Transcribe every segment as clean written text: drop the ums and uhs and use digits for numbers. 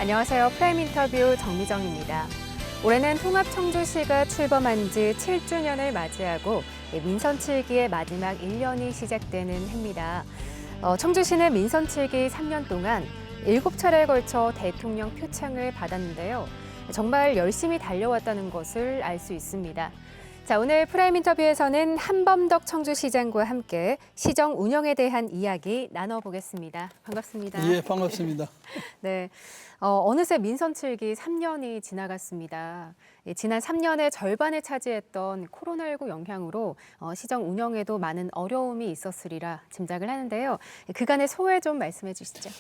안녕하세요. 프라임 인터뷰 정미정입니다. 올해는 통합청주시가 출범한 지 7주년을 맞이하고 민선 7기의 마지막 1년이 시작되는 해입니다. 청주시는 민선 7기 3년 동안 7차례에 걸쳐 대통령 표창을 받았는데요. 정말 열심히 달려왔다는 것을 알 수 있습니다. 자, 오늘 프라임 인터뷰에서는 한범덕 청주시장과 함께 시정 운영에 대한 이야기 나눠보겠습니다. 반갑습니다. 예, 반갑습니다. 네, 어느새 민선 7기 3년이 지나갔습니다. 지난 3년의 절반을 차지했던 코로나19 영향으로 시정 운영에도 많은 어려움이 있었으리라 짐작을 하는데요. 그간의 소회 좀 말씀해 주시죠.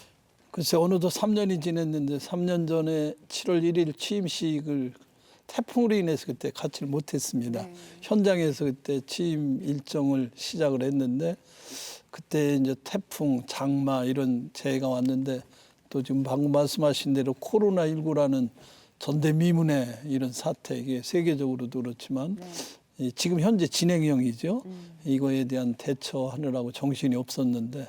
글쎄, 어느덧 3년이 지났는데 3년 전에 7월 1일 취임식을 태풍으로 인해서 그때 가지를 못했습니다. 네. 현장에서 그때 취임 일정을 시작을 했는데 그때 이제 태풍, 장마 이런 재해가 왔는데 또 지금 방금 말씀하신 대로 코로나19라는 전대미문의 이런 사태, 이게 세계적으로도 그렇지만 지금 현재 진행형이죠. 이거에 대한 대처하느라고 정신이 없었는데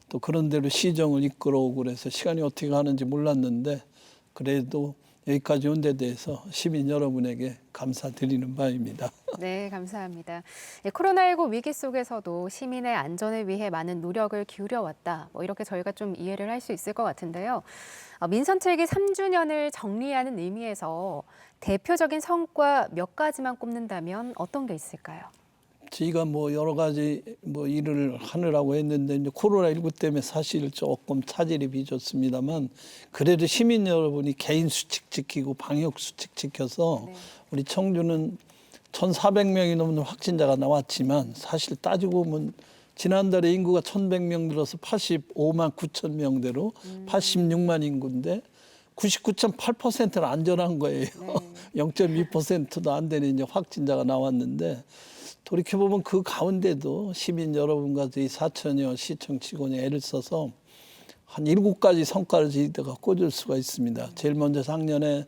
또 그런 대로 시정을 이끌어오고 그래서 시간이 어떻게 가는지 몰랐는데 그래도 여기까지 온 데 대해서 시민 여러분에게 감사드리는 바입니다. 네, 감사합니다. 코로나19 위기 속에서도 시민의 안전을 위해 많은 노력을 기울여왔다. 이렇게 저희가 좀 이해를 할 수 있을 것 같은데요. 민선 7기 3주년을 정리하는 의미에서 대표적인 성과 몇 가지만 꼽는다면 어떤 게 있을까요? 저희가 여러 가지 일을 하느라고 했는데 이제 코로나19 때문에 사실 조금 차질이 빚었습니다만 그래도 시민 여러분이 개인 수칙 지키고 방역 수칙 지켜서 우리 청주는 1,400명이 넘는 확진자가 나왔지만 사실 따지고 보면 지난달에 인구가 1,100명 늘어서 85만 9천 명대로 86만 인구인데 99.8%는 안전한 거예요. 0.2%도 안 되는 이제 확진자가 나왔는데 돌이켜보면 그 가운데도 시민 여러분과 저희 4천여 시청 직원이 애를 써서 한 7가지 성과를 저희가 꽂을 수가 있습니다. 제일 먼저 작년에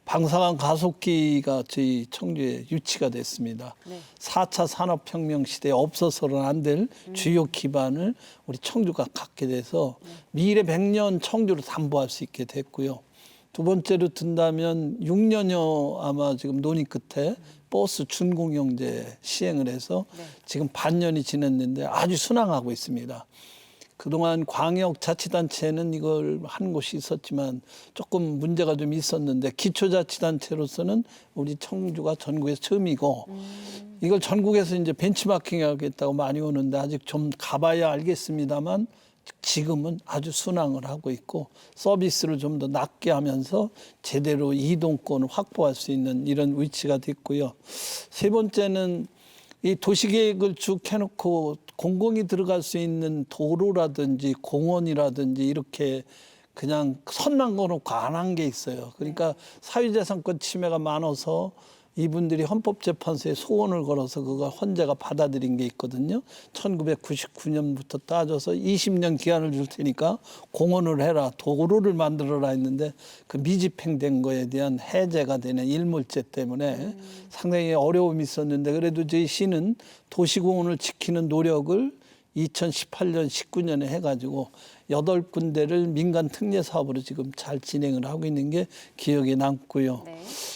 방사능 가속기가 저희 청주에 유치가 됐습니다. 4차 산업혁명 시대에 없어서는 안 될 주요 기반을 우리 청주가 갖게 돼서 미래 100년 청주를 담보할 수 있게 됐고요. 두 번째로 든다면 6년여 아마 지금 논의 끝에 버스 준공영제 시행을 해서 지금 반년이 지났는데 아주 순항하고 있습니다. 그동안 광역자치단체는 이걸 한 곳이 있었지만 조금 문제가 좀 있었는데 기초자치단체로서는 우리 청주가 전국에서 처음이고 이걸 전국에서 이제 벤치마킹 하겠다고 많이 오는데 아직 좀 가봐야 알겠습니다만 지금은 아주 순항을 하고 있고 서비스를 좀 더 낮게 하면서 제대로 이동권을 확보할 수 있는 이런 위치가 됐고요. 세 번째는 이 도시계획을 쭉 해놓고 공공이 들어갈 수 있는 도로라든지 공원이라든지 이렇게 그냥 선만 거놓고 안 한 게 있어요. 그러니까 사유재산권 침해가 많아서 이분들이 헌법재판소에 소원을 걸어서 그걸 헌재가 받아들인 게 있거든요. 1999년부터 따져서 20년 기한을 줄 테니까 공원을 해라, 도로를 만들어라 했는데 그 미집행된 거에 대한 해제가 되는 일몰제 때문에 상당히 어려움이 있었는데 그래도 저희 시는 도시공원을 지키는 노력을 2018년, 19년에 해가지고 8군데를 민간 특례 사업으로 지금 잘 진행을 하고 있는 게 기억에 남고요.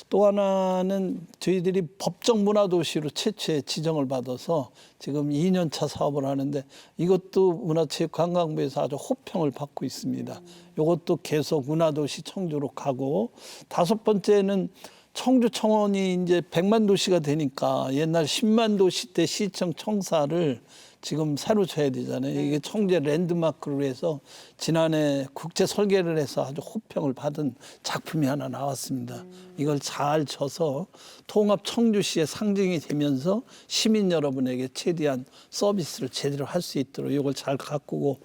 또 하나는 저희들이 법정 문화도시로 최초의 지정을 받아서 지금 2년차 사업을 하는데 이것도 문화체육관광부에서 아주 호평을 받고 있습니다. 이것도 계속 문화도시 청주로 가고 다섯 번째는 청주청원이 이제 100만 도시가 되니까 옛날 10만 도시 때 시청 청사를 지금 새로 쳐야 되잖아요. 이게 청주의 랜드마크로 해서 지난해 국제 설계를 해서 아주 호평을 받은 작품이 하나 나왔습니다. 이걸 잘 쳐서 통합 청주시의 상징이 되면서 시민 여러분에게 최대한 서비스를 제대로 할 수 있도록 이걸 잘 가꾸고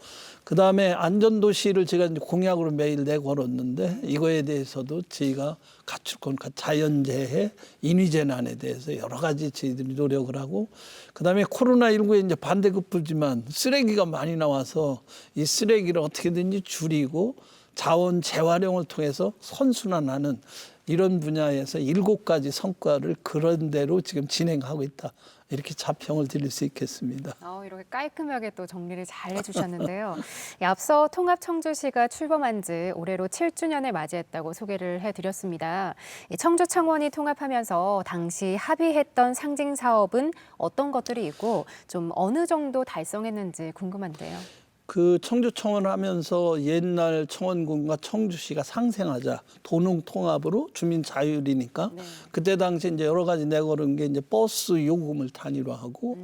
그다음에 안전도시를 제가 이제 공약으로 매일 내걸었는데 이거에 대해서도 저희가 가축권, 자연재해, 인위재난에 대해서 여러 가지 저희들이 노력을 하고 그다음에 코로나19에 이제 반대급부지만 쓰레기가 많이 나와서 이 쓰레기를 어떻게든지 줄이고 자원 재활용을 통해서 선순환하는 이런 분야에서 7가지 성과를 그런 대로 지금 진행하고 있다. 이렇게 자평을 드릴 수 있겠습니다. 이렇게 깔끔하게 또 정리를 잘 해주셨는데요. 앞서 통합청주시가 출범한 지 올해로 7주년을 맞이했다고 소개를 해드렸습니다. 청주청원이 통합하면서 당시 합의했던 상징 사업은 어떤 것들이 있고 좀 어느 정도 달성했는지 궁금한데요. 그 청주청원을 하면서 옛날 청원군과 청주시가 상생하자 도농 통합으로 주민 자율이니까 네. 그때 당시 이제 여러 가지 내걸은 게 이제 버스 요금을 단위로하고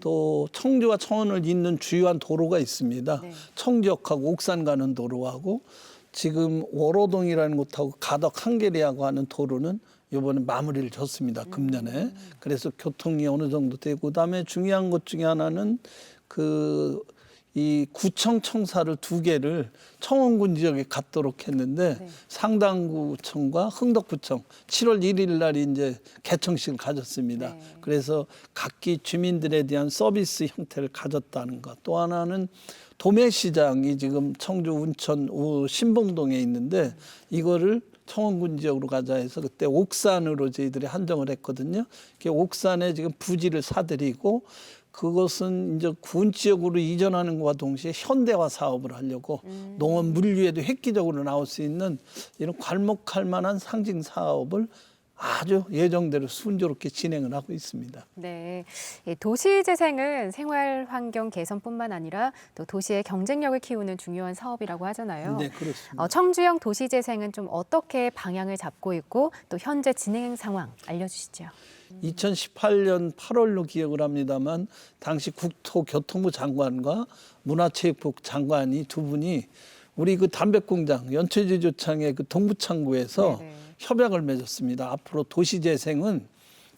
또 청주와 청원을 잇는 주요한 도로가 있습니다. 네. 청주역하고 옥산 가는 도로하고 지금 월호동이라는 곳하고 가덕 한계리하고 하는 도로는 이번에 마무리를 졌습니다. 금년에. 그래서 교통이 어느 정도 되고 그다음에 중요한 것 중에 하나는 이 구청 청사를 2개를 청원군 지역에 갖도록 했는데 네. 상당구청과 흥덕구청 7월 1일 날 이제 개청식을 가졌습니다. 네. 그래서 각기 주민들에 대한 서비스 형태를 가졌다는 것. 또 하나는 도매시장이 지금 청주 운천 신봉동에 있는데 이거를 청원군 지역으로 가자 해서 그때 옥산으로 저희들이 한정을 했거든요. 옥산에 지금 부지를 사들이고 그것은 이제 군 지역으로 이전하는 것과 동시에 현대화 사업을 하려고 농업 물류에도 획기적으로 나올 수 있는 이런 괄목할 만한 상징 사업을 아주 예정대로 순조롭게 진행을 하고 있습니다. 네, 도시재생은 생활 환경 개선뿐만 아니라 또 도시의 경쟁력을 키우는 중요한 사업이라고 하잖아요. 네, 그렇습니다. 청주형 도시재생은 좀 어떻게 방향을 잡고 있고 또 현재 진행 상황 알려주시죠. 2018년 8월로 기억을 합니다만 당시 국토교통부 장관과 문화체육부 장관이 두 분이 우리 그 담배공장 연체제조창의 그 동부창구에서 네네. 협약을 맺었습니다. 앞으로 도시재생은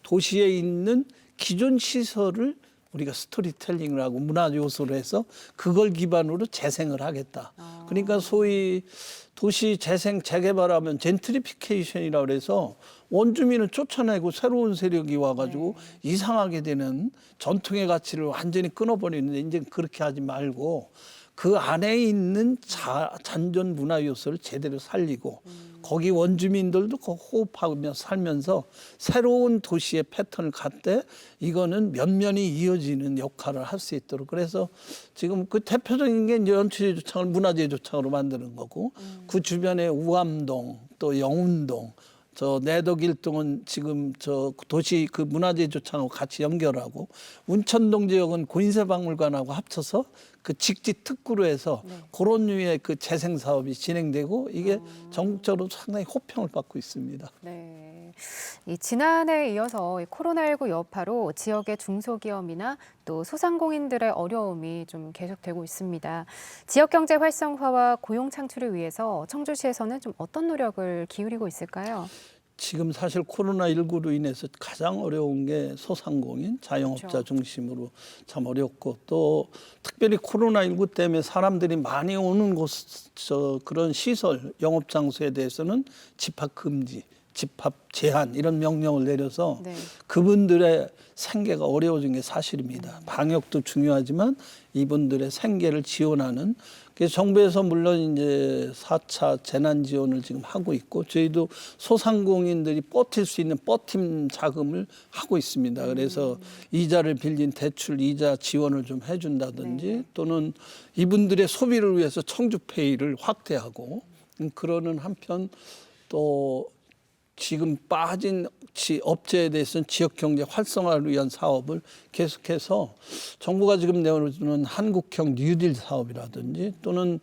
도시에 있는 기존 시설을 우리가 스토리텔링을 하고 문화 요소로 해서 그걸 기반으로 재생을 하겠다. 그러니까 소위 도시 재생 재개발하면 젠트리피케이션이라고 해서 원주민을 쫓아내고 새로운 세력이 와가지고 이상하게 되는 전통의 가치를 완전히 끊어버리는데 이제 그렇게 하지 말고 그 안에 있는 잔존 문화 요소를 제대로 살리고 거기 원주민들도 호흡하며 살면서 새로운 도시의 패턴을 갖되 이거는 면면이 이어지는 역할을 할 수 있도록 그래서 지금 그 대표적인 게 이제 연체제조창을 문화제조창으로 만드는 거고 그 주변에 우암동 또 영운동 저 내덕일동은 지금 저 도시 그 문화제조창하고 같이 연결하고 운천동 지역은 고인세박물관하고 합쳐서 그 직지 특구로 해서 그런 류의 그 재생 사업이 진행되고 이게 전국적으로 상당히 호평을 받고 있습니다. 네. 지난해에 이어서 코로나19 여파로 지역의 중소기업이나 또 소상공인들의 어려움이 좀 계속되고 있습니다. 지역 경제 활성화와 고용 창출을 위해서 청주시에서는 좀 어떤 노력을 기울이고 있을까요? 지금 사실 코로나19로 인해서 가장 어려운 게 소상공인, 자영업자 그렇죠. 중심으로 참 어렵고 또 특별히 코로나19 때문에 사람들이 많이 오는 그런 시설, 영업장소에 대해서는 집합 금지, 집합 제한 이런 명령을 내려서 네. 그분들의 생계가 어려워진 게 사실입니다. 방역도 중요하지만 이분들의 생계를 지원하는 그래서 정부에서 물론 이제 4차 재난 지원을 지금 하고 있고 저희도 소상공인들이 버틸 수 있는 버팀 자금을 하고 있습니다. 그래서 이자를 빌린 대출 이자 지원을 좀 해준다든지 또는 이분들의 소비를 위해서 청주페이를 확대하고 그러는 한편 또 지금 빠진 업체에 대해서는 지역경제 활성화를 위한 사업을 계속해서 정부가 지금 내어주는 한국형 뉴딜 사업이라든지 또는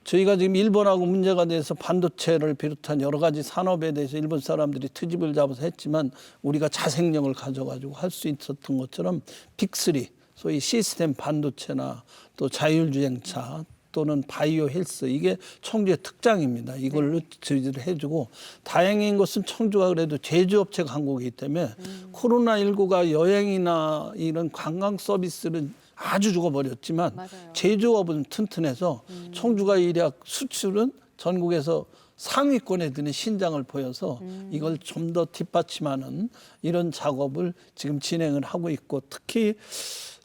저희가 지금 일본하고 문제가 돼서 반도체를 비롯한 여러 가지 산업에 대해서 일본 사람들이 트집을 잡아서 했지만 우리가 자생력을 가져가지고 할 수 있었던 것처럼 빅3 소위 시스템 반도체나 또 자율주행차 또는 바이오 헬스 이게 청주의 특장입니다. 이걸로 저희들이 해주고 다행인 것은 청주가 그래도 제조업체 강국이기 때문에 코로나19가 여행이나 이런 관광 서비스는 아주 죽어버렸지만 맞아요. 제조업은 튼튼해서 청주가 일약 수출은 전국에서 상위권에 드는 신장을 보여서 이걸 좀 더 뒷받침하는 이런 작업을 지금 진행을 하고 있고 특히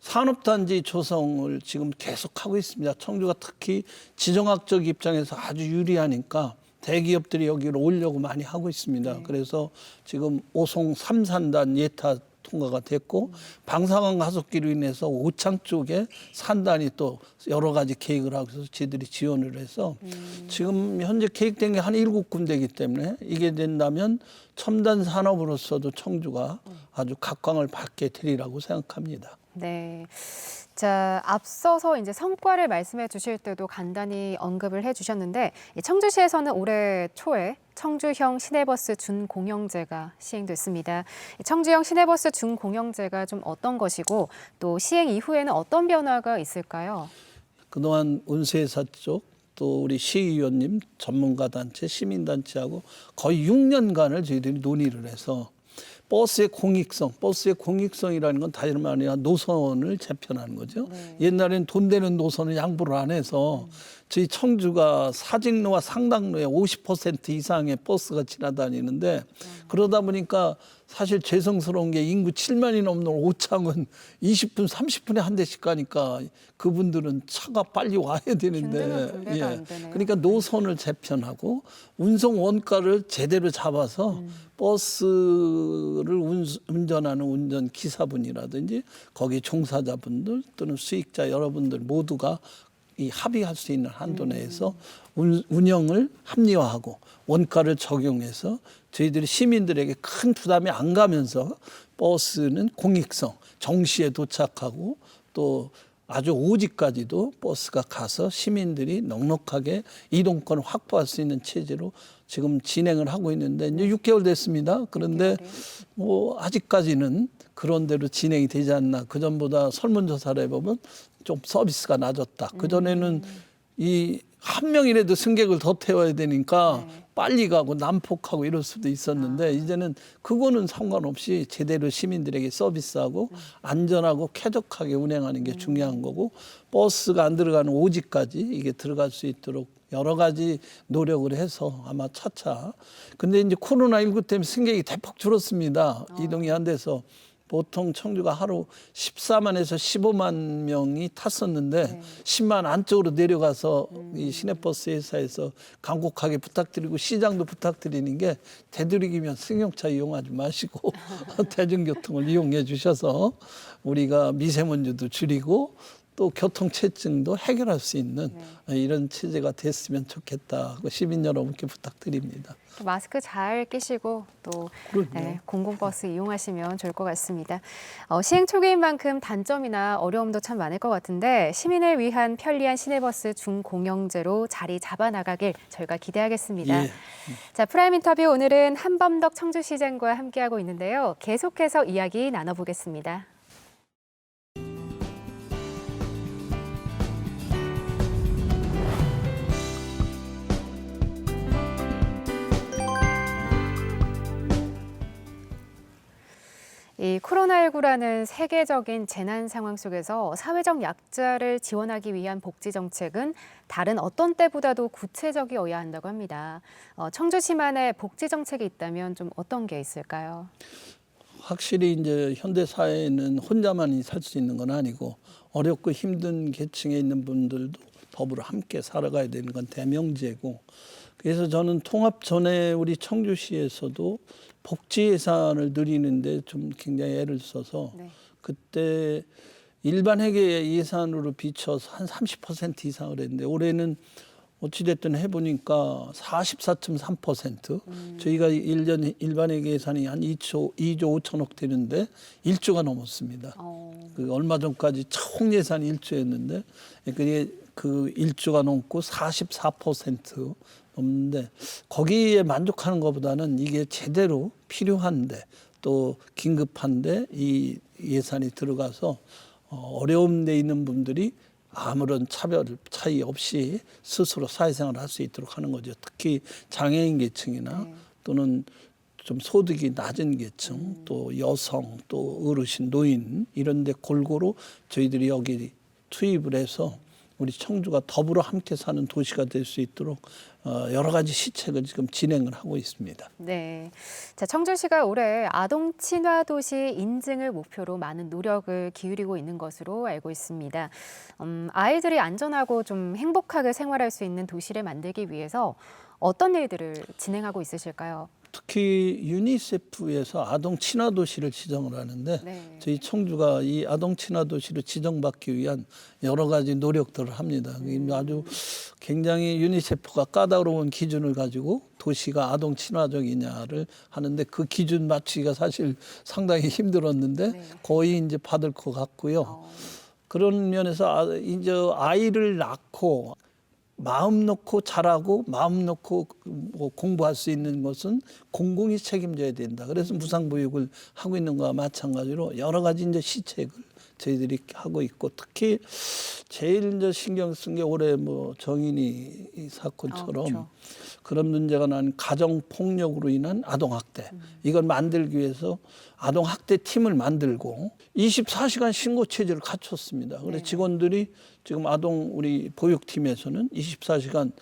산업단지 조성을 지금 계속하고 있습니다. 청주가 특히 지정학적 입장에서 아주 유리하니까 대기업들이 여기로 오려고 많이 하고 있습니다. 그래서 지금 오송 3산단 예타 통과가 됐고 방사능 가속기로 인해서 오창 쪽에 산단이 또 여러 가지 계획을 하고 있어서 저희들이 지원을 해서 지금 현재 계획된 게 한 7군데이기 때문에 이게 된다면 첨단 산업으로서도 청주가 아주 각광을 받게 되리라고 생각합니다. 네. 자, 앞서서 이제 성과를 말씀해 주실 때도 간단히 언급을 해 주셨는데 청주시에서는 올해 초에 청주형 시내버스 준공영제가 시행됐습니다. 청주형 시내버스 준공영제가 좀 어떤 것이고 또 시행 이후에는 어떤 변화가 있을까요? 그동안 운수회사 쪽 또 우리 시의원님, 전문가 단체, 시민단체하고 거의 6년간을 저희들이 논의를 해서 버스의 공익성이라는 건 다름 아니라 노선을 재편하는 거죠. 옛날에는 돈 되는 노선을 양보를 안 해서 저희 청주가 사직로와 상당로에 50% 이상의 버스가 지나다니는데 그러다 보니까 사실 죄송스러운 게 인구 7만이 넘는 오창은 20분, 30분에 한 대씩 가니까 그분들은 차가 빨리 와야 되는데 그러니까 노선을 재편하고 운송 원가를 제대로 잡아서 버스를 운전하는 운전 기사분이라든지 거기 종사자분들 또는 수익자 여러분들 모두가 이 합의할 수 있는 한도 내에서 운영을 합리화하고 원가를 적용해서 저희들이 시민들에게 큰 부담이 안 가면서 버스는 공익성, 정시에 도착하고 또 아주 오지까지도 버스가 가서 시민들이 넉넉하게 이동권을 확보할 수 있는 체제로 지금 진행을 하고 있는데 이제 6개월 됐습니다. 그런데 뭐 아직까지는 그런 대로 진행이 되지 않나. 그전보다 설문조사를 해보면 좀 서비스가 낮았다. 그전에는 이 한 명이라도 승객을 더 태워야 되니까 빨리 가고 난폭하고 이럴 수도 있었는데 이제는 그거는 상관없이 제대로 시민들에게 서비스하고 안전하고 쾌적하게 운행하는 게 중요한 거고 버스가 안 들어가는 오지까지 이게 들어갈 수 있도록 여러 가지 노력을 해서 아마 차차. 근데 이제 코로나19 때문에 승객이 대폭 줄었습니다. 이동이 안 돼서. 보통 청주가 하루 14만에서 15만 명이 탔었는데 10만 안쪽으로 내려가서 이 시내버스 회사에서 간곡하게 부탁드리고 시장도 부탁드리는 게 되도록이면 승용차 이용하지 마시고 대중교통을 이용해 주셔서 우리가 미세먼지도 줄이고 또 교통체증도 해결할 수 있는 이런 체제가 됐으면 좋겠다. 시민 여러분께 부탁드립니다. 마스크 잘 끼시고 또 공공버스 이용하시면 좋을 것 같습니다. 시행 초기인 만큼 단점이나 어려움도 참 많을 것 같은데 시민을 위한 편리한 시내버스 준공영제로 자리 잡아나가길 저희가 기대하겠습니다. 자, 프라임 인터뷰 오늘은 한범덕 청주시장과 함께하고 있는데요. 계속해서 이야기 나눠보겠습니다. 이 코로나19라는 세계적인 재난 상황 속에서 사회적 약자를 지원하기 위한 복지 정책은 다른 어떤 때보다도 구체적이어야 한다고 합니다. 청주시만의 복지 정책이 있다면 좀 어떤 게 있을까요? 확실히 이제 현대 사회에는 혼자만이 살 수 있는 건 아니고 어렵고 힘든 계층에 있는 분들도 더불어 함께 살아가야 되는 건 대명제고 그래서 저는 통합 전에 우리 청주시에서도 복지 예산을 늘리는데 좀 굉장히 애를 써서 그때 일반 회계 예산으로 비춰서 한 30% 이상을 했는데 올해는 어찌됐든 해보니까 44.3%. 저희가 1년 일반 회계 예산이 한 2조 5천억 되는데 1조가 넘었습니다. 그 얼마 전까지 총 예산이 1조였는데 그게 그 1조가 넘고 44% 넘는데 거기에 만족하는 것보다는 이게 제대로 필요한데 또 긴급한데 이 예산이 들어가서 어려운 데 있는 분들이 아무런 차이 없이 스스로 사회생활을 할 수 있도록 하는 거죠. 특히 장애인 계층이나 또는 좀 소득이 낮은 계층, 또 여성, 또 어르신, 노인 이런 데 골고루 저희들이 여기 투입을 해서 우리 청주가 더불어 함께 사는 도시가 될 수 있도록 여러 가지 시책을 지금 진행을 하고 있습니다. 네. 자, 청주시가 올해 아동 친화 도시 인증을 목표로 많은 노력을 기울이고 있는 것으로 알고 있습니다. 아이들이 안전하고 좀 행복하게 생활할 수 있는 도시를 만들기 위해서 어떤 일들을 진행하고 있으실까요? 특히 유니세프에서 아동 친화 도시를 지정을 하는데 네. 저희 청주가 이 아동 친화 도시로 지정받기 위한 여러 가지 노력들을 합니다. 아주 굉장히 유니세프가 까다로운 기준을 가지고 도시가 아동 친화적이냐를 하는데 그 기준 맞추기가 사실 상당히 힘들었는데 네. 거의 이제 받을 것 같고요. 그런 면에서 이제 아이를 낳고 마음 놓고 자라고 마음 놓고 뭐 공부할 수 있는 것은 공공이 책임져야 된다. 그래서 무상보육을 하고 있는 것과 마찬가지로 여러 가지 이제 시책을 저희들이 하고 있고 특히 제일 이제 신경 쓴 게 올해 뭐 정인이 이 사건처럼 그렇죠. 그런 문제가 난 가정 폭력으로 인한 아동 학대 이걸 만들기 위해서 아동 학대 팀을 만들고 24시간 신고 체제를 갖췄습니다. 그래서 직원들이 지금 아동 우리 보육팀에서는 24시간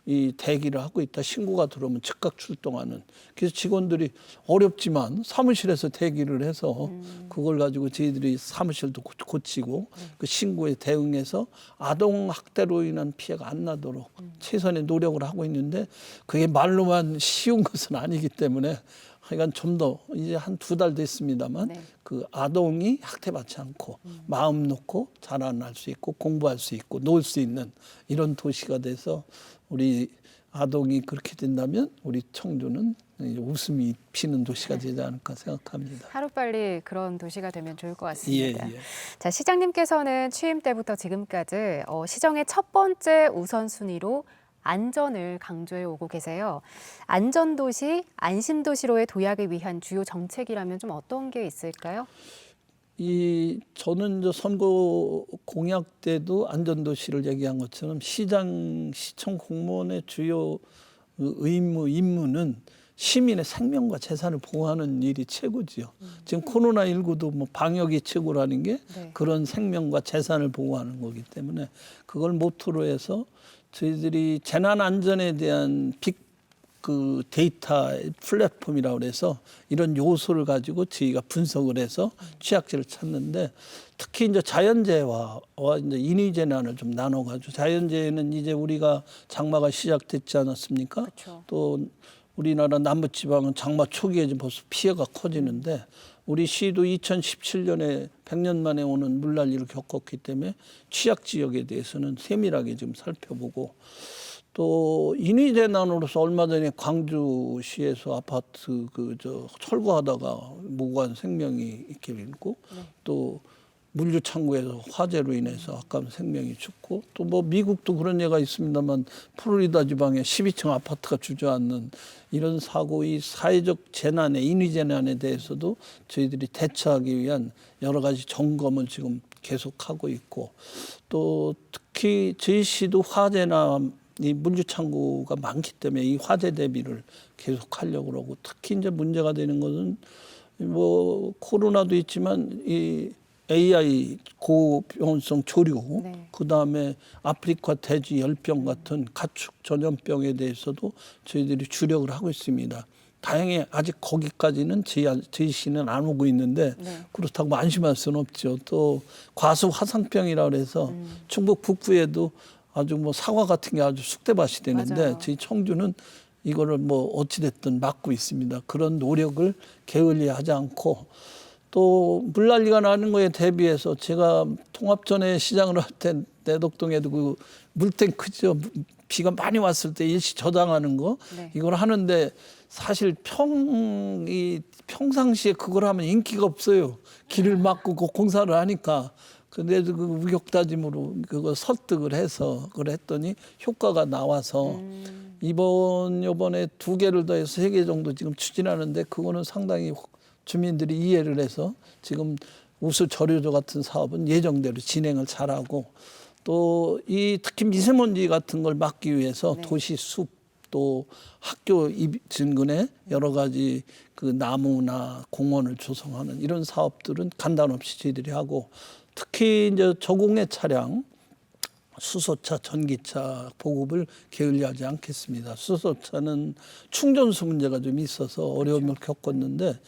이 대기를 하고 있다. 신고가 들어오면 즉각 출동하는. 그래서 직원들이 어렵지만 사무실에서 대기를 해서 그걸 가지고 저희들이 사무실도 고치고 그 신고에 대응해서 아동 학대로 인한 피해가 안 나도록 최선의 노력을 하고 있는데 그게 말로만 쉬운 것은 아니기 때문에 하여간 좀 더 이제 한 2달 됐습니다만 네. 그 아동이 학대받지 않고 마음 놓고 자라날 수 있고 공부할 수 있고 놀 수 있는 이런 도시가 돼서 우리 아동이 그렇게 된다면 우리 청주는 웃음이 피는 도시가 되지 않을까 생각합니다. 하루빨리 그런 도시가 되면 좋을 것 같습니다. 예. 자, 시장님께서는 취임 때부터 지금까지 시정의 첫 번째 우선순위로 안전을 강조해 오고 계세요. 안전도시, 안심도시로의 도약을 위한 주요 정책이라면 좀 어떤 게 있을까요? 저는 선거 공약 때도 안전도시를 얘기한 것처럼 시청 공무원의 주요 의무, 임무는 시민의 생명과 재산을 보호하는 일이 최고지요. 지금 코로나19도 뭐 방역이 최고라는 게 그런 생명과 재산을 보호하는 거기 때문에 그걸 모토로 해서 저희들이 재난 안전에 대한 그 데이터 플랫폼이라고 그래서 이런 요소를 가지고 저희가 분석을 해서 취약지를 찾는데 특히 이제 자연재해와 이제 인위재난을 좀 나눠가지고 자연재해는 이제 우리가 장마가 시작됐지 않았습니까? 그렇죠. 또 우리나라 남부지방은 장마 초기에 지금 벌써 피해가 커지는데 우리 시도 2017년에 100년 만에 오는 물난리를 겪었기 때문에 취약 지역에 대해서는 세밀하게 지금 살펴보고 또 인위재난으로서 얼마 전에 광주시에서 아파트 철거하다가 무고한 생명이 있게 됐고 또 물류창고에서 화재로 인해서 아까운 생명이 죽고 또 뭐 미국도 그런 예가 있습니다만 플로리다 지방에 12층 아파트가 주저앉는 이런 사고 이 사회적 재난에 인위재난에 대해서도 저희들이 대처하기 위한 여러 가지 점검을 지금 계속하고 있고 또 특히 저희 시도 화재나 이 물류창고가 많기 때문에 이 화재 대비를 계속하려고 그러고 특히 이제 문제가 되는 것은 뭐 코로나도 있지만 이 AI 고병원성 조류, 그다음에 아프리카 돼지 열병 같은 가축 전염병에 대해서도 저희들이 주력을 하고 있습니다. 다행히 아직 거기까지는 저희 시는 안 오고 있는데 그렇다고 안심할 수는 없죠. 또 과수 화상병이라고 해서 충북 북부에도 아주 뭐 사과 같은 게 아주 쑥대밭이 되는데 맞아요. 저희 청주는 이거를 뭐 어찌됐든 막고 있습니다. 그런 노력을 게을리하지 않고 또 물난리가 나는 거에 대비해서 제가 통합전에 시장을 할 때 내덕동에도 그 물탱크죠. 비가 많이 왔을 때 일시 저장하는 거 이걸 하는데 사실 평상시에 그걸 하면 인기가 없어요. 길을 막고 그 공사를 하니까. 근데도 그 우격다짐으로 그거 설득을 해서 그걸 했더니 효과가 나와서 요번에 2개를 더해서 3개 정도 지금 추진하는데 그거는 상당히 주민들이 이해를 해서 지금 우수 저류조 같은 사업은 예정대로 진행을 잘하고 또 특히 미세먼지 같은 걸 막기 위해서 도시 숲 또 학교 인근에 여러 가지 그 나무나 공원을 조성하는 이런 사업들은 간단 없이 저희들이 하고 특히 이제 저공해 차량 수소차, 전기차 보급을 게을리하지 않겠습니다. 수소차는 충전소 문제가 좀 있어서 어려움을 겪었는데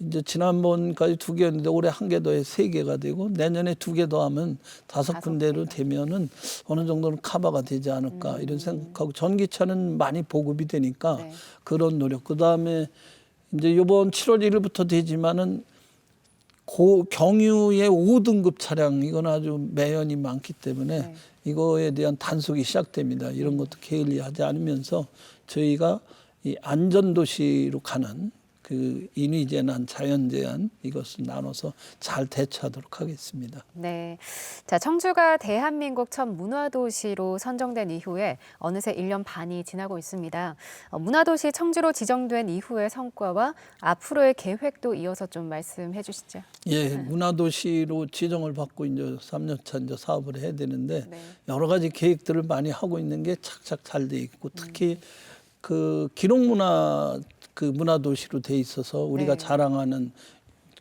이제 지난번까지 2개였는데 올해 1개 더해 3개가 되고 내년에 2개 더 하면 5군데로 되면은 어느 정도는 커버가 되지 않을까 이런 생각하고 전기차는 많이 보급이 되니까 네. 그런 노력. 그다음에 이제 이번 7월 1일부터 되지만은 경유의 5등급 차량 이건 아주 매연이 많기 때문에 네. 이거에 대한 단속이 시작됩니다. 이런 것도 게을리하지 않으면서 저희가 이 안전도시로 가는 그 인위재난, 자연재한 이것을 나눠서 잘 대처하도록 하겠습니다. 네. 자, 청주가 대한민국 첫 문화도시로 선정된 이후에 어느새 1년 반이 지나고 있습니다. 문화도시 청주로 지정된 이후의 성과와 앞으로의 계획도 이어서 좀 말씀해 주시죠. 예, 문화도시로 지정을 받고 이제 3년차 이제 사업을 해야 되는데 네. 여러 가지 계획들을 많이 하고 있는 게 착착 잘 돼 있고 특히 그 기록문화 그 문화도시로 돼 있어서 우리가 네. 자랑하는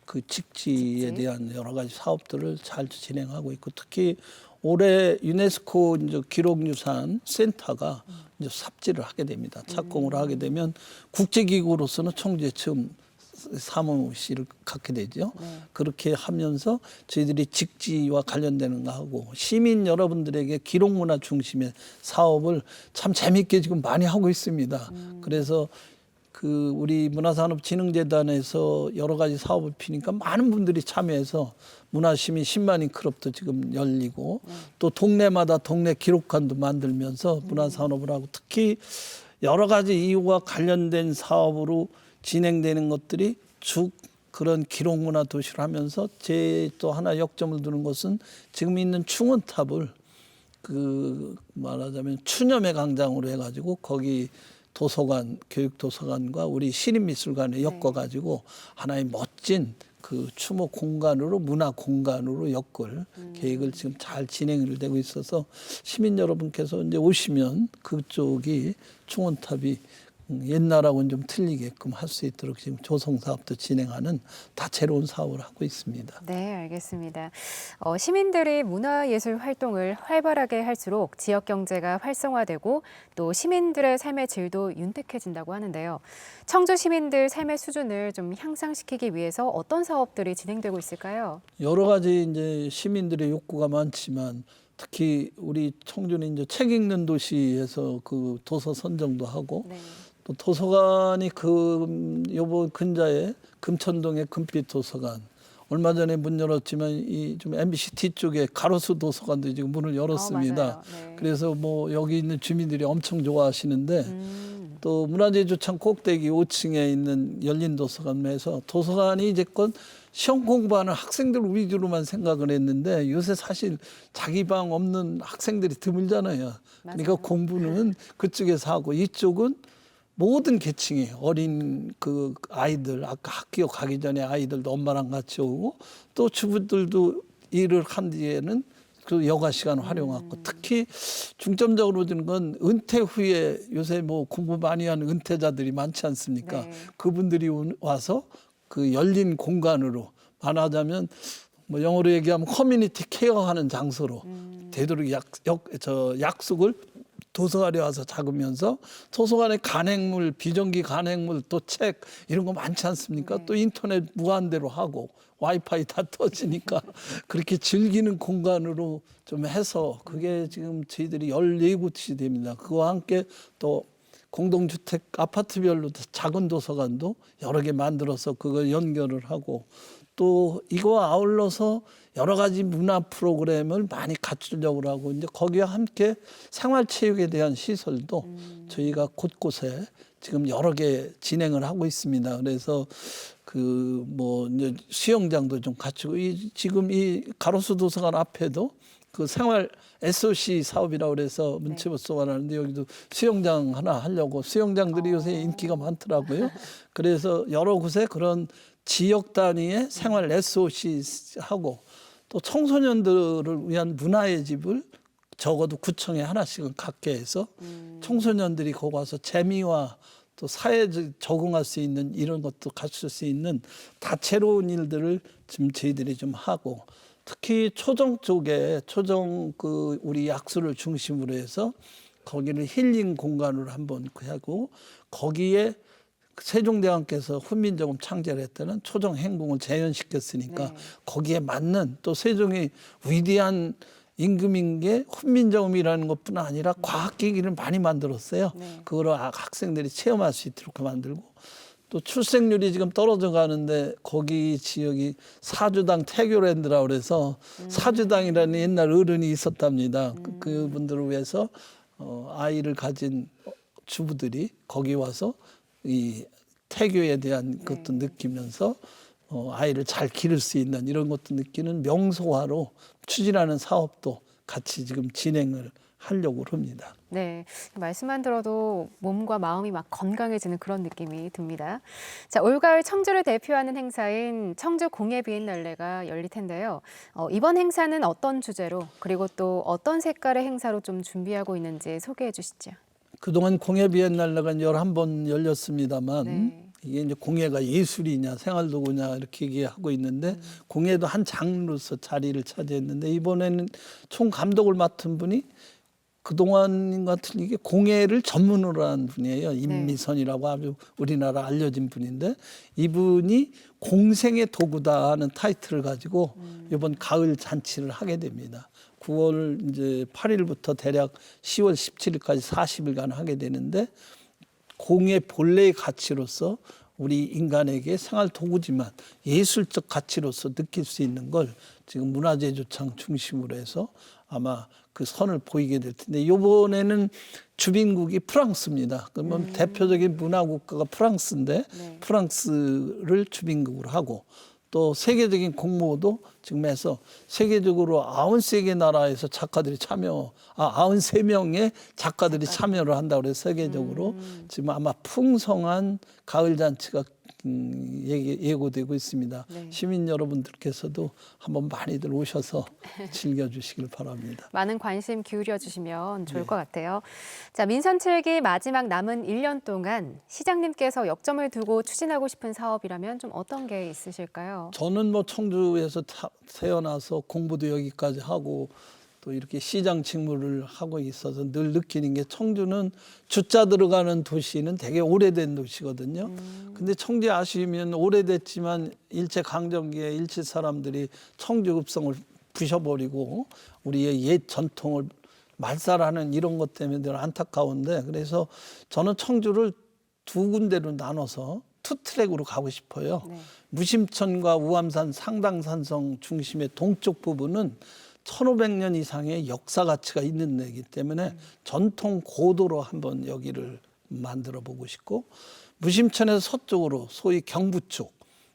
그 직지에 직지. 대한 여러 가지 사업들을 잘 진행하고 있고 특히 올해 유네스코 이제 기록유산 센터가 이제 삽지를 하게 됩니다. 착공을 하게 되면 국제기구로서는 청주에 처음 사무실을 갖게 되죠. 네. 그렇게 하면서 저희들이 직지와 관련되는 거 하고 시민 여러분들에게 기록문화 중심의 사업을 참 재미있게 지금 많이 하고 있습니다. 그래서 그 우리 문화산업진흥재단에서 여러 가지 사업을 피니까 많은 분들이 참여해서 문화시민 10만인 클럽도 지금 열리고 또 동네마다 동네 기록관도 만들면서 문화산업을 하고 특히 여러 가지 이유와 관련된 사업으로 진행되는 것들이 쭉 그런 기록문화 도시를 하면서 제 또 하나 역점을 두는 것은 지금 있는 충원탑을 그 말하자면 추념의 광장으로 해가지고 거기 도서관, 교육도서관과 우리 시립미술관에 엮어가지고 하나의 멋진 그 추모 공간으로 문화 공간으로 엮을 계획을 지금 잘 진행을 되고 있어서 시민 여러분께서 이제 오시면 그쪽이 충원탑이 옛날하고는 좀 틀리게끔 할 수 있도록 지금 조성 사업도 진행하는 다채로운 사업을 하고 있습니다. 네, 알겠습니다. 시민들이 문화예술 활동을 활발하게 할수록 지역 경제가 활성화되고 또 시민들의 삶의 질도 윤택해진다고 하는데요. 청주 시민들 삶의 수준을 좀 향상시키기 위해서 어떤 사업들이 진행되고 있을까요? 여러 가지 이제 시민들의 욕구가 많지만 특히 우리 청주는 이제 책 읽는 도시에서 그 도서 선정도 하고 네. 또 도서관이 그 요번 근자에 금천동의 금빛 도서관 얼마 전에 문 열었지만 이 좀 MBC 뒤쪽에 가로수 도서관도 지금 문을 열었습니다. 맞아요. 네. 그래서 뭐 여기 있는 주민들이 엄청 좋아하시는데 또 문화재주창 꼭대기 5층에 있는 열린 도서관에서 도서관이 이제껏 시험 공부하는 학생들 위주로만 생각을 했는데 요새 사실 자기 방 없는 학생들이 드물잖아요. 그러니까 맞아요. 공부는 그쪽에서 하고 이쪽은 모든 계층이 어린 그 아이들 아까 학교 가기 전에 아이들도 엄마랑 같이 오고 또 주부들도 일을 한 뒤에는 그 여가 시간 활용하고 특히 중점적으로 드는 건 은퇴 후에 요새 뭐 공부 많이 하는 은퇴자들이 많지 않습니까? 네. 그분들이 와서 그 열린 공간으로 말하자면 뭐 영어로 얘기하면 커뮤니티 케어하는 장소로 되도록 약속을 도서관에 와서 작으면서 도서관에 간행물, 비정기 간행물 또 책 이런 거 많지 않습니까? 네. 또 인터넷 무한대로 하고 와이파이 다 터지니까 그렇게 즐기는 공간으로 좀 해서 그게 지금 저희들이 14곳이 됩니다. 그와 함께 또 공동주택 아파트별로 작은 도서관도 여러 개 만들어서 그걸 연결을 하고 또 이거와 아울러서 여러 가지 문화 프로그램을 많이 갖추려고 하고 이제 거기와 함께 생활체육에 대한 시설도 저희가 곳곳에 지금 여러 개 진행을 하고 있습니다. 그래서 그 뭐 이제 수영장도 좀 갖추고 지금 이 가로수 도서관 앞에도 그 생활 SOC 사업이라고 그래서 문체부서가 하는데 여기도 수영장 하나 하려고 수영장들이 요새 인기가 많더라고요. 그래서 여러 곳에 그런 지역 단위의 생활 SOC 하고 또 청소년들을 위한 문화의 집을 적어도 구청에 하나씩은 갖게 해서 청소년들이 거기 와서 재미와 또 사회에 적응할 수 있는 이런 것도 갖출 수 있는 다채로운 일들을 지금 저희들이 좀 하고, 특히 초정 쪽에 우리 약수를 중심으로 해서 거기를 힐링 공간으로 한번 하고, 거기에 세종대왕께서 훈민정음 창제했다는 초정 행궁을 재현시켰으니까 네. 거기에 맞는, 또 세종이 위대한 임금인 게 훈민정음이라는 것뿐 아니라 과학기기를 많이 만들었어요. 네. 그거를 학생들이 체험할 수 있도록 만들고, 또 출생률이 지금 떨어져 가는데 거기 지역이 사주당 태교랜드라고 그래서 사주당이라는 옛날 어른이 있었답니다. 그분들을 위해서 아이를 가진 주부들이 거기 와서 이 태교에 대한 것도 느끼면서 아이를 잘 기를 수 있는 이런 것도 느끼는 명소화로 추진하는 사업도 같이 지금 진행을 하려고 합니다. 네, 말씀만 들어도 몸과 마음이 막 건강해지는 그런 느낌이 듭니다. 자, 올가을 청주를 대표하는 행사인 청주 공예 비엔날레가 열릴 텐데요. 이번 행사는 어떤 주제로, 그리고 또 어떤 색깔의 행사로 좀 준비하고 있는지 소개해 주시죠. 그동안 공예 비엔날레가 11번 열렸습니다만 네. 이게 이제 공예가 예술이냐 생활도구냐 이렇게 얘기하고 있는데 공예도 한 장르로서 자리를 차지했는데, 이번에는 총 감독을 맡은 분이 그동안과 틀리게 공예를 전문으로 한 분이에요. 임미선이라고 아주 우리나라 알려진 분인데, 이분이 공생의 도구다 하는 타이틀을 가지고 이번 가을 잔치를 하게 됩니다. 9월 이제 8일부터 대략 10월 17일까지 40일간 하게 되는데, 공예 본래의 가치로서 우리 인간에게 생활 도구지만 예술적 가치로서 느낄 수 있는 걸 지금 문화재조창 중심으로 해서 아마 그 선을 보이게 될 텐데, 이번에는 주빈국이 프랑스입니다. 그러면 대표적인 문화국가가 프랑스인데 프랑스를 주빈국으로 하고, 또 세계적인 공모도 지금 해서 세계적으로 93개 나라에서 작가들이 93명의 작가들이 참여를 한다고 해서 세계적으로 지금 아마 풍성한 가을 잔치가 예고되고 있습니다. 네. 시민 여러분들께서도 한번 많이들 오셔서 즐겨주시길 바랍니다. 많은 관심 기울여 주시면 좋을 것 같아요. 자, 민선 7기 마지막 남은 1년 동안 시장님께서 역점을 두고 추진하고 싶은 사업이라면 좀 어떤 게 있으실까요? 저는 뭐 청주에서 태어나서 공부도 여기까지 하고 또 이렇게 시장 직무를 하고 있어서 늘 느끼는 게, 청주는 주자 들어가는 도시는 되게 오래된 도시거든요. 근데 청주 아시면 오래됐지만 일제강점기에 일제 사람들이 청주 읍성을 부셔버리고 우리의 옛 전통을 말살하는 이런 것 때문에 늘 안타까운데, 그래서 저는 청주를 두 군데로 나눠서 투 트랙으로 가고 싶어요. 무심천과 우암산 상당산성 중심의 동쪽 부분은 1500년 이상의 역사 가치가 있는 데이기 때문에 전통 고도로 한번 여기를 만들어 보고 싶고, 무심천에서 서쪽으로 소위 경부 쪽,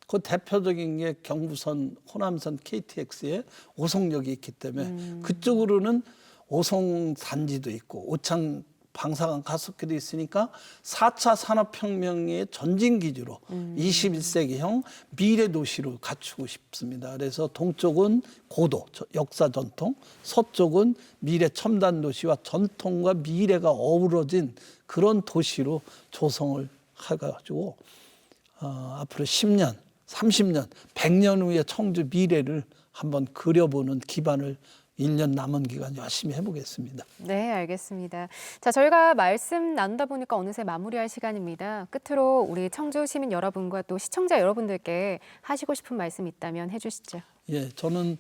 그 대표적인 게 경부선 호남선 KTX에 오송역이 있기 때문에 그쪽으로는 오송 단지도 있고 오창 방사강 가속기도 있으니까 4차 산업혁명의 전진기지로 21세기형 미래 도시로 갖추고 싶습니다. 그래서 동쪽은 고도, 역사 전통, 서쪽은 미래 첨단 도시와 전통과 미래가 어우러진 그런 도시로 조성을 해가지고 앞으로 10년, 30년, 100년 후의 청주 미래를 한번 그려보는 기반을 1년 남은 기간 열심히 해보겠습니다. 네, 알겠습니다. 자, 저희가 말씀 나누다 보니까 어느새 마무리할 시간입니다. 끝으로 우리 청주 시민 여러분과 또 시청자 여러분들께 하시고 싶은 말씀 있다면 해주시죠. 예, 저는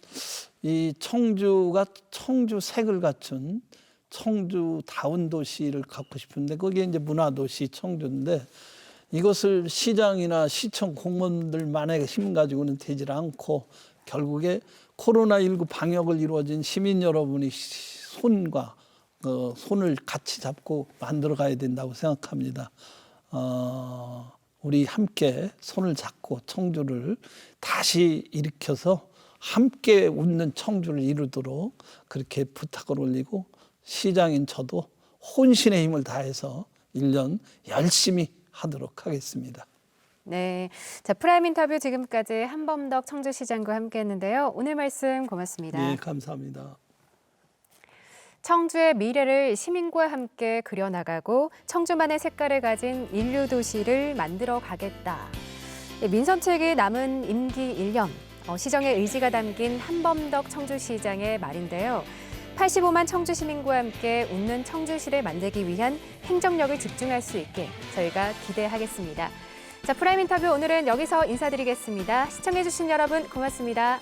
이 청주가 청주색을 갖춘 청주다운 도시를 갖고 싶은데, 거기에 이제 문화도시 청주인데, 이것을 시장이나 시청 공무원들만의 힘 가지고는 되질 않고 결국에 코로나19 방역을 이루어진 시민 여러분이 손을 같이 잡고 만들어 가야 된다고 생각합니다. 우리 함께 손을 잡고 청주를 다시 일으켜서 함께 웃는 청주를 이루도록 그렇게 부탁을 올리고, 시장인 저도 혼신의 힘을 다해서 1년 열심히 하도록 하겠습니다. 네, 자, 프라임 인터뷰 지금까지 한범덕 청주시장과 함께했는데요. 오늘 말씀 고맙습니다. 네, 감사합니다. 청주의 미래를 시민과 함께 그려나가고 청주만의 색깔을 가진 인류 도시를 만들어 가겠다. 민선 7기 남은 임기 1년, 시정의 의지가 담긴 한범덕 청주시장의 말인데요. 85만 청주 시민과 함께 웃는 청주시를 만들기 위한 행정력을 집중할 수 있게 저희가 기대하겠습니다. 자, 프라임 인터뷰 오늘은 여기서 인사드리겠습니다. 시청해주신 여러분 고맙습니다.